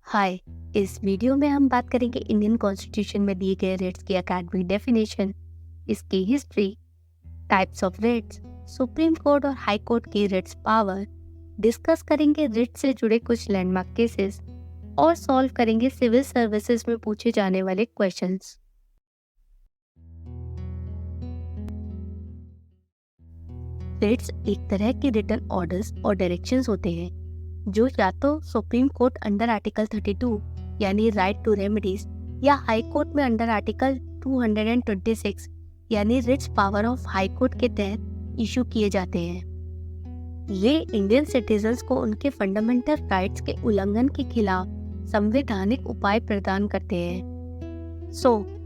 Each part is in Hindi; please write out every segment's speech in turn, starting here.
हाय। इस वीडियो में हम बात करेंगे इंडियन कॉन्स्टिट्यूशन में दिए गए रेट्स की एकेडमिक डेफिनेशन, इसकी history, types of rates, supreme court और हाई कोर्ट की रेट्स पावर, डिस्कस करेंगे रेट से जुड़े कुछ लैंडमार्क केसेस और सॉल्व करेंगे सिविल सर्विसेज में पूछे जाने वाले क्वेश्चंस। रेट्स एक तरह के रिटन ऑर्डर्स और डायरेक्शंस होते हैं जो या तो सुप्रीम कोर्ट अंडर आर्टिकल 32 यानी राइट टू रेमेडीज या हाई कोर्ट में अंडर आर्टिकल 226 यानी writs power of high court के तहत इशू किए जाते हैं। ये इंडियन सिटीजन्स को उनके फंडामेंटल राइट्स के उल्लंघन के खिलाफ संवैधानिक उपाय प्रदान करते हैं।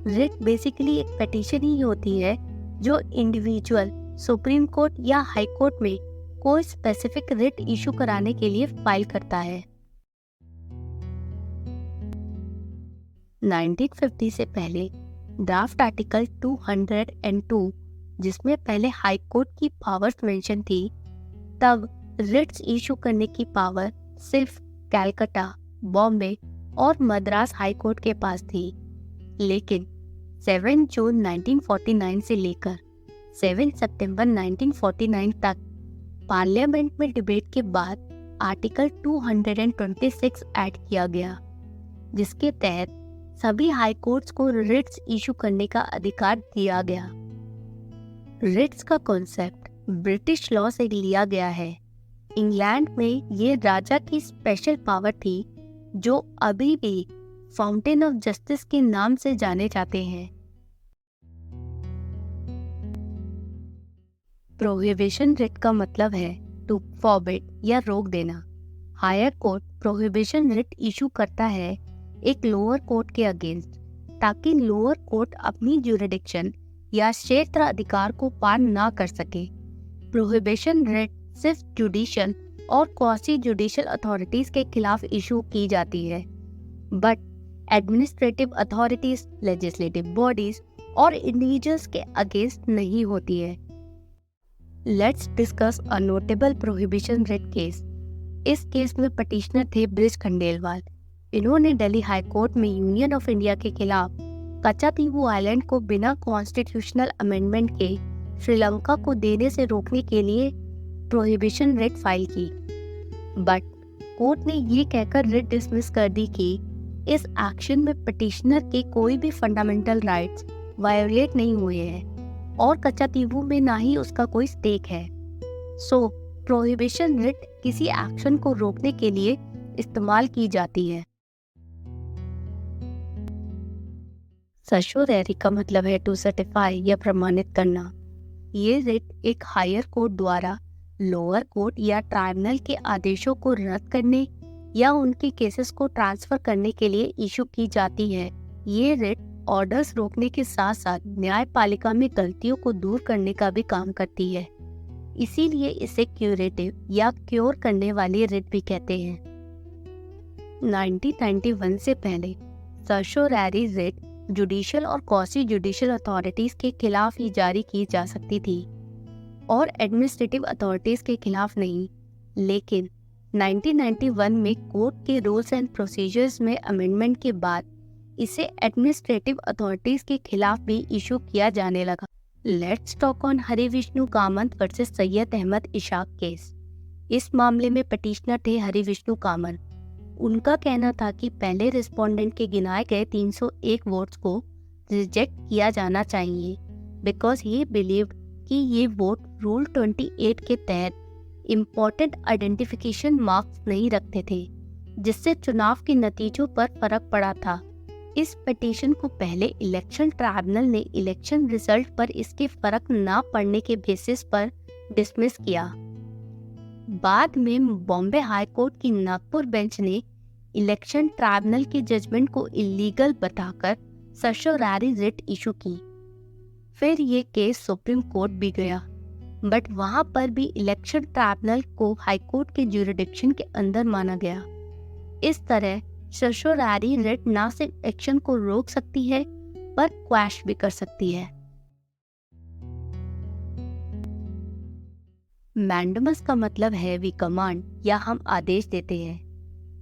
रिट बेसिकली एक पिटीशन ही होती है जो इंडिविजुअल सुप्रीम कोर्ट या हाई कोर्ट में कोई स्पेसिफिक रिट इशू कराने के लिए फाइल करता है। 1950 से पहले ड्राफ्ट आर्टिकल 202 जिसमें पहले हाई कोर्ट की पावर्स मेंशन थी, तब रिट्स इशू करने की पावर सिर्फ कैलकाटा, बॉम्बे और मद्रास हाई कोर्ट के पास थी। लेकिन 7 जून 1949 से लेकर 7 सितंबर 1949 तक पार्लियामेंट में डिबेट के बाद आर्टिकल 226 ऐड किया गया, जिसके तहत सभी हाई कोर्ट्स को रिट्स इशू करने का अधिकार दिया गया। रिट्स का कॉन्सेप्ट ब्रिटिश लॉ से लिया गया है। इंग्लैंड में ये राजा की स्पेशल पावर थी जो अभी भी फाउंटेन ऑफ जस्टिस के नाम से जाने जाते हैं। प्रोहिबिशन रिट का मतलब है टू फॉरबिड या रोक देना। Higher court prohibition writ issue करता है एक लोअर कोर्ट के अगेंस्ट, ताकि लोअर कोर्ट अपनी ज्यूरिडिक्शन या क्षेत्र अधिकार को पार ना कर सके। प्रोहिबिशन रिट सिर्फ जुडिशियल और क्वासी जुडिशियल अथॉरिटीज के खिलाफ इशू की जाती है, but administrative authorities, legislative bodies और इंडिविजुअल्स के अगेंस्ट नहीं होती है। Let's discuss a notable prohibition writ case. इस केस में पटिशनर थे ब्रिज खंडेलवाल। इन्होंने दिल्ली हाई कोर्ट में यूनियन ऑफ इंडिया के खिलाफ कच्चातीवू आइलैंड को बिना कॉन्स्टिट्यूशनल अमेंडमेंट के श्रीलंका को देने से रोकने के लिए प्रोहिबिशन रिट फाइल की, बट कोर्ट ने ये कहकर रिट डिसमिस कर दी कि इस एक्शन में पटिशनर के कोई भी फंडामेंटल राइट्स वायोलेट नहीं हुए हैं और कच्चातीवू में ना ही उसका कोई स्टेक है। प्रोहिबिशन रिट किसी एक्शन को रोकने के लिए इस्तेमाल की जाती है। सर्शोरैरी का मतलब है टू सर्टिफाई या प्रमाणित करना। ये रिट एक हायर कोर्ट द्वारा लोअर कोर्ट या ट्राइब्यूनल के आदेशों को रद्द करने या उनके केसेस को ट्रांसफर करने के लिए इशू की जाती है। ये रिट ऑर्डर्स रोकने के साथ साथ न्यायपालिका में गलतियों को दूर करने का भी काम करती है, इसीलिए इसे क्यूरेटिव या क्योर करने वाली रिट भी कहते हैं। 1991 से पहले सर्शोरैरी रिट जुडिशियल और क्वासी जुडिशियल अथॉरिटीज के खिलाफ ही जारी की जा सकती थी और एडमिनिस्ट्रेटिव अथॉरिटीज के खिलाफ नहीं। लेकिन 1991 में कोर्ट के रूल्स एंड प्रोसीजर्स में अमेंडमेंट के बाद इसे एडमिनिस्ट्रेटिव अथॉरिटीज के खिलाफ भी इशू किया जाने लगा। Let's talk on Harivishnu Kamath versus Syed Ahmed Ishaq case. इस मामले में पटिशनर थे हरिविष्णु कामत। उनका कहना था कि पहले रिस्पोंडेंट के गिनाए गए 301 वोट्स को रिजेक्ट किया जाना चाहिए बिकॉज ही बिलीव्ड कि ये वोट रूल 28 के तहत इम्पोर्टेंट आइडेंटिफिकेशन मार्क्स नहीं रखते थे, जिससे चुनाव के नतीजों पर फर्क पड़ा था। इस पिटीशन को पहले इलेक्शन ट्राइब्यूनल ने इलेक्शन रिजल्ट पर इसके फर्क ना पड़ने के बेसिस पर डिसमिस किया। बाद में बॉम्बे हाई कोर्ट की नागपुर बेंच ने इलेक्शन ट्राइब्यूनल के जजमेंट को इलीगल बताकर सर्शोरैरी रिट इशू की। फिर ये केस सुप्रीम कोर्ट भी गया, बट वहां पर भी इलेक्शन ट्राइब्यूनल को हाई कोर्ट के ज्यूरिडिक्शन के अंदर माना गया। इस तरह सर्शोरैरी रिट ना सिर्फ एक्शन को रोक सकती है पर क्वैश भी कर सकती है। मैंडेमस का मतलब है वी कमांड या हम आदेश देते हैं।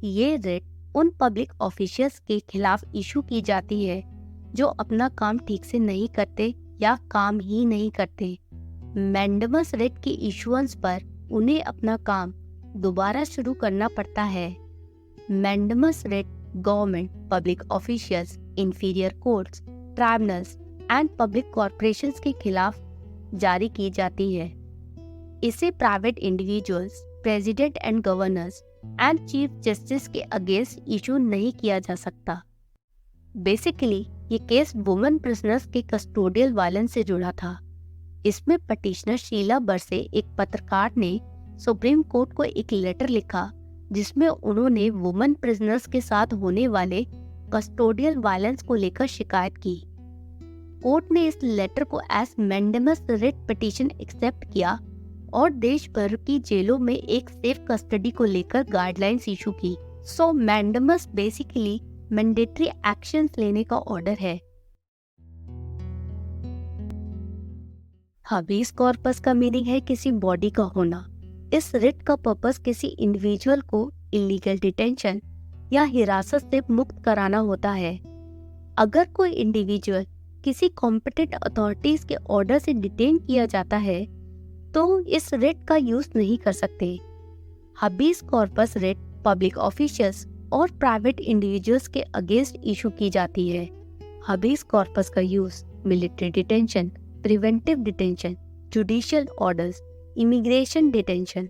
ये रिट उन पब्लिक ऑफिशियल्स के खिलाफ इशू की जाती है जो अपना काम ठीक से नहीं करते या काम ही नहीं करते। मैंडेमस रिट की इशुएंस पर उन्हें अपना काम दोबारा शुरू करना पड़ता है। Mandamus writ government, public officials, inferior courts, tribunals and public corporations के खिलाफ जारी की जाती है। इसे private individuals, president and governors and chief justice के अगेंस्ट इशू नहीं किया जा सकता। बेसिकली ये केस वुमेन प्रिजनर्स के कस्टोडियल वायलेंस से जुड़ा था। इसमें पटिशनर शीला बरसे, एक पत्रकार ने सुप्रीम कोर्ट को एक लेटर लिखा जिसमें उन्होंने वुमेन प्रिजनर्स के साथ होने वाले कस्टोडियल वायलेंस को लेकर शिकायत की। कोर्ट ने इस लेटर को as mandamus writ petition accept किया और देश भर की जेलों में एक सेफ कस्टडी को लेकर गाइडलाइंस इशू की। सो मैंडेमस बेसिकली मैंडेटरी एक्शंस लेने का ऑर्डर है। हबीज कॉर्पस का मीनिंग है किसी बॉडी का होना। इस रिट का पर्पस किसी इंडिविजुअल को इलीगल डिटेंशन या हिरासत से मुक्त कराना होता है। अगर कोई इंडिविजुअल किसी कॉम्पिटेंट अथॉरिटीज के ऑर्डर से डिटेन किया जाता है तो इस रिट का यूज नहीं कर सकते। Habeas corpus writ public officials और प्राइवेट इंडिविजुअल्स के अगेंस्ट इशू की जाती है। हबीज कॉर्पस का use military detention, preventive detention, judicial orders, immigration detention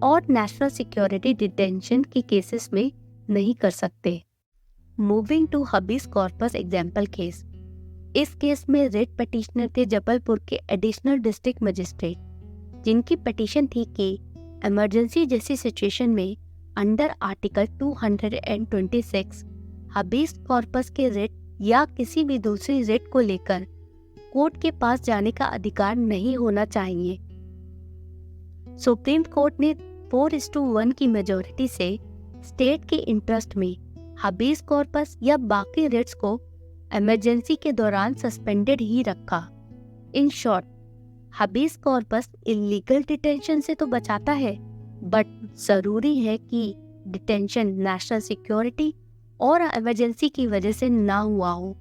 और नेशनल सिक्योरिटी डिटेंशन के केसेस में नहीं कर सकते। Moving to habeas corpus example case. इस केस में रिट पिटिशनर थे जबलपुर के एडिशनल डिस्ट्रिक्ट मजिस्ट्रेट, जिनकी पिटीशन थी कि इमरजेंसी जैसी सिचुएशन में अंडर आर्टिकल 226 हबीज कॉर्पस के रिट या किसी भी दूसरी रिट को लेकर कोर्ट के पास जाने का अधिकार नहीं होना चाहिए। सुप्रीम कोर्ट ने 4:1 की मेजॉरिटी से स्टेट के इंटरेस्ट में हबीज कॉर्पस या बाकी रिट्स को इमरजेंसी के दौरान सस्पेंडेड ही रखा। In short, habeas corpus illegal detention से तो बचाता है, बट जरूरी है कि डिटेंशन नेशनल सिक्योरिटी और इमरजेंसी की वजह से ना हुआ हो।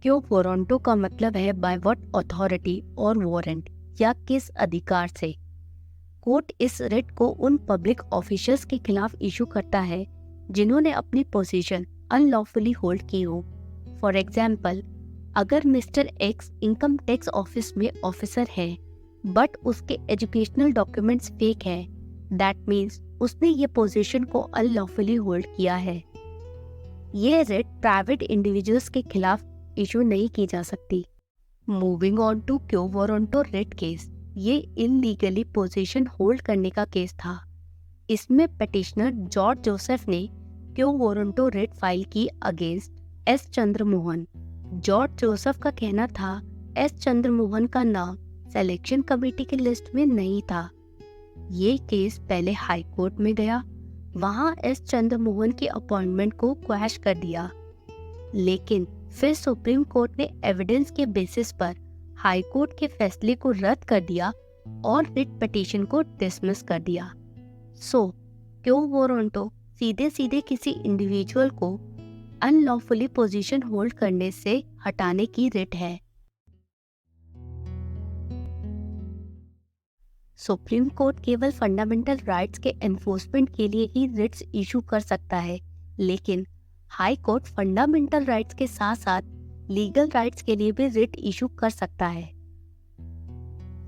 क्यों वारंटो का मतलब है बाय व्हाट अथॉरिटी और वारंट या किस अधिकार से। कोर्ट इस रिट को उन पब्लिक ऑफिशियल्स के खिलाफ इशू करता है जिन्होंने अपनी पोजीशन अनलॉफुली होल्ड की हो। फॉर एग्जाम्पल, अगर mister x income tax office में ऑफिसर है बट उसके एजुकेशनल डॉक्यूमेंट्स फेक है, दैट मीन्स उसने ये पोजीशन को अनलॉफुली होल्ड किया है। ये रिट प्राइवेट इंडिविजुअल्स के खिलाफ इशू नहीं की जा सकती। Moving on to quo warranto writ case. ये इलीगली पोजीशन होल्ड करने का केस था। इसमें पिटिशनर जॉर्ज जोसेफ ने क्यो वारंटो रिट फाइल की against S Chandramohan. George Joseph का कहना था एस चंद्रमोहन का नाम सिलेक्शन कमेटी की लिस्ट में नहीं था। ये केस पहले हाई कोर्ट में गया, वहां एस चंद्रमोहन की अपॉइंटमेंट को क्वैश कर दिया, लेकिन फिर सुप्रीम कोर्ट ने एविडेंस के बेसिस पर हाई कोर्ट के फैसले को रद्द कर दिया और रिट पिटीशन को डिसमिस कर दिया। सो क्यो वारंटो सीधे सीधे किसी इंडिविजुअल को अनलॉफुली पोजीशन होल्ड करने से हटाने की रिट है। सुप्रीम कोर्ट केवल फंडामेंटल राइट्स के एनफोर्समेंट के लिए ही रिट्स इशू कर सकता है, लेकिन हाई कोर्ट फंडामेंटल राइट्स के साथ साथ लीगल राइट्स के लिए भी रिट इशू कर सकता है।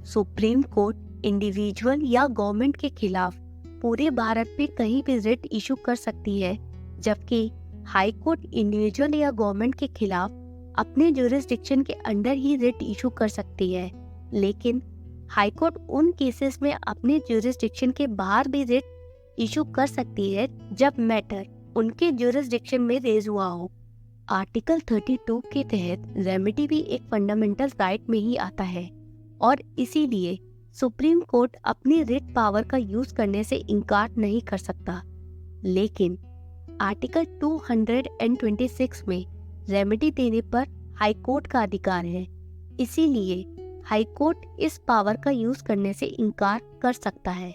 सुप्रीम कोर्ट इंडिविजुअल या गवर्नमेंट के खिलाफ पूरे भारत में कहीं भी रिट इशू कर सकती है, जबकि हाई कोर्ट इंडिविजुअल या गवर्नमेंट के खिलाफ अपने ज्यूरिसडिक्शन के अंडर ही रिट इशू कर सकती है, लेकिन हाई कोर्ट उन केसेस में अपने ज्यूरिसडिक्शन के बाहर भी रिट इशू कर सकती है जब मैटर उनके ज्यूरिसडिक्शन में रेज हुआ हो। आर्टिकल 32 के तहत रेमेडी भी एक फंडामेंटल राइट में ही आता है और इसीलिए सुप्रीम कोर्ट अपनी रिट पावर का यूज करने से इनकार नहीं कर सकता, लेकिन आर्टिकल 226 में रेमेडी देने पर हाई कोर्ट का अधिकार है, इसीलिए हाई कोर्ट इस पावर का यूज करने से इनकार कर सकता है।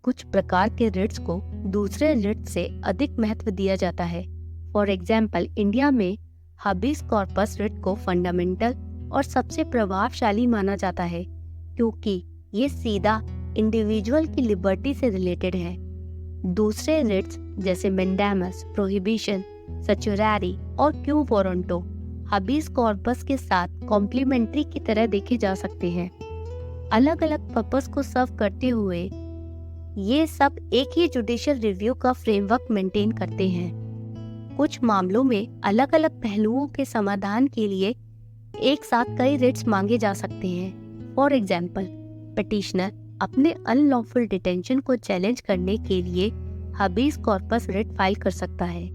कुछ प्रकार के रिट्स को दूसरे रिट्स से अधिक महत्व दिया जाता है। फॉर एग्जाम्पल, इंडिया में हबीस कॉर्पस रिट को फंडामेंटल और सबसे प्रभावशाली माना जाता है क्योंकि ये सीधा इंडिविजुअल की लिबर्टी से रिलेटेड है। दूसरे रिट्स जैसे मेंडामस, प्रोहिबिशन, सचुरारी और क्यू वारंटो हबीस कॉर्पस के साथ कॉम्प्लीमेंट्री की तरह देखे जा सकते हैं। अलग अलग पर्पस को सर्व करते हुए ये सब एक ही जुडिशियल रिव्यू का फ्रेमवर्क मेंटेन करते हैं। कुछ मामलों में अलग अलग पहलुओं के समाधान के लिए एक साथ कई रिट्स मांगे जा सकते हैं। फॉर एग्जाम्पल, पिटिशनर अपने अनलॉफुल डिटेंशन को चैलेंज करने के लिए हबीस कॉर्पस रिट फाइल कर सकता है।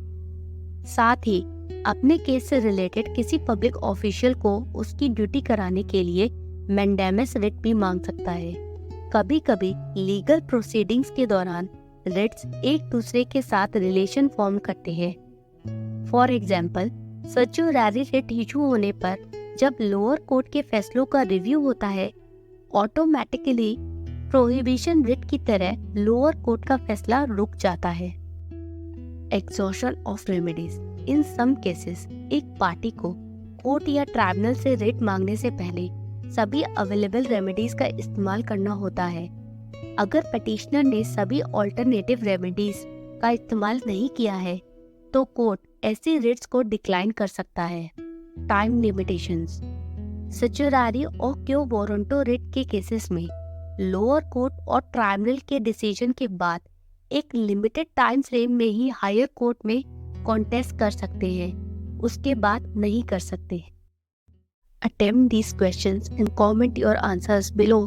साथ ही अपने केस से रिलेटेड किसी पब्लिक ऑफिशियल को उसकी ड्यूटी कराने के लिए मेंडामस रिट भी मांग सकता है। कभी कभी लीगल प्रोसीडिंग्स के दौरान रिट्स एक दूसरे के साथ रिलेशन फॉर्म करते हैं। फॉर एग्जाम्पल, सर्चुरारी रिट इशू होने पर जब लोअर कोर्ट के फैसलों का रिव्यू होता है, ऑटोमेटिकली प्रोहिबिशन रिट की तरह लोअर कोर्ट का फैसला रुक जाता है। Exhaustion of remedies. In some cases एक पार्टी को कोर्ट या ट्राइब्यूनल से रिट मांगने से पहले सभी अवेलेबल रेमेडीज का इस्तेमाल करना होता है। अगर पिटिशनर ने सभी ऑल्टरनेटिव रेमेडीज का इस्तेमाल नहीं किया है तो कोर्ट ऐसी रिट्स को डिक्लाइन कर सकता है। Time limitations. सचुरारी और क्यो वारंटो रिट के केसेस में लोअर कोर्ट और ट्राइब्यूनल के डिसीजन के बाद एक लिमिटेड टाइम फ्रेम में ही हायर कोर्ट में कॉन्टेस्ट कर सकते हैं, उसके बाद नहीं कर सकते। Attempt these questions and comment your answers below.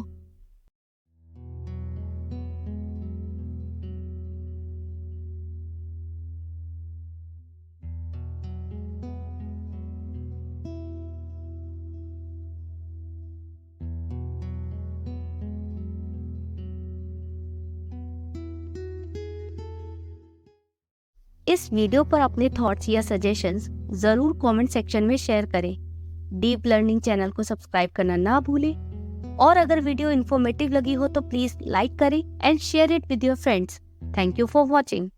इस वीडियो पर अपने थॉट्स या सजेशंस जरूर कमेंट सेक्शन में शेयर करें। डीप लर्निंग चैनल को सब्सक्राइब करना ना भूलें और अगर वीडियो इन्फॉर्मेटिव लगी हो तो प्लीज लाइक करें and share it with your friends. Thank you for watching.